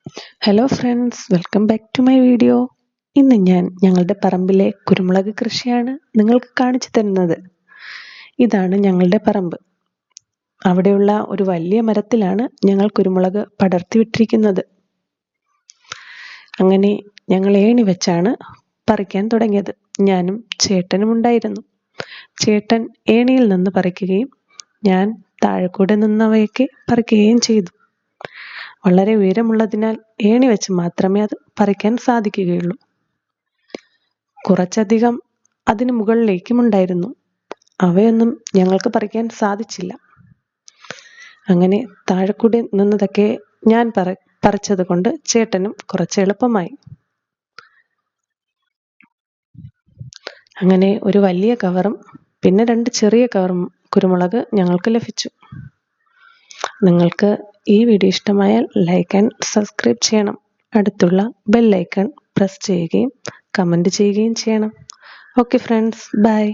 Hello friends, welcome back to my video. ഇന്ന് ഞാൻ ഞങ്ങളുടെ പറമ്പിലെ കുരുമുളക് കൃഷിയാണ് നിങ്ങൾക്ക് കാണിച്ചു തരുന്നത്. ഇതാണ് ഞങ്ങളുടെ പറമ്പ്. അവിടെയുള്ള ഒരു വലിയ മരത്തിലാണ് ഞങ്ങൾ കുരുമുളക് പടർത്തി വിട്ടിരിക്കുന്നത്. അങ്ങനെ ഞങ്ങൾ ഏണി വെച്ചാണ് പറിക്കാൻ തുടങ്ങിയത്. ഞാനും ചേട്ടനും ഉണ്ടായിരുന്നു. ചേട്ടൻ ഏണിയിൽ നിന്ന് പറിക്കുകയും ഞാൻ താഴെ കൂടെ നിന്നവയൊക്കെ പറിക്കുകയും ചെയ്തു. വളരെ ഉയരമുള്ളതിനാൽ ഏണി വെച്ച് മാത്രമേ അത് പറിക്കാൻ സാധിക്കുകയുള്ളൂ. കുറച്ചധികം അതിന് മുകളിലേക്കും ഉണ്ടായിരുന്നു. അവയൊന്നും ഞങ്ങൾക്ക് പറിക്കാൻ സാധിച്ചില്ല. അങ്ങനെ താഴെക്കൂടി നിന്നതൊക്കെ ഞാൻ പറിച്ചത് കൊണ്ട് ചേട്ടനും കുറച്ച് എളുപ്പമായി. അങ്ങനെ ഒരു വലിയ കവറും പിന്നെ 2 ചെറിയ കവറും കുരുമുളക് ഞങ്ങൾക്ക് ലഭിച്ചു. നിങ്ങൾക്ക് ഈ വീഡിയോ ഇഷ്ടമായാൽ ലൈക്ക് ആൻഡ് സബ്സ്ക്രൈബ് ചെയ്യണം. അടുത്തുള്ള ബെൽ ഐക്കൺ പ്രസ് ചെയ്യുകയും കമൻറ്റ് ചെയ്യുകയും ചെയ്യണം. Okay friends, by.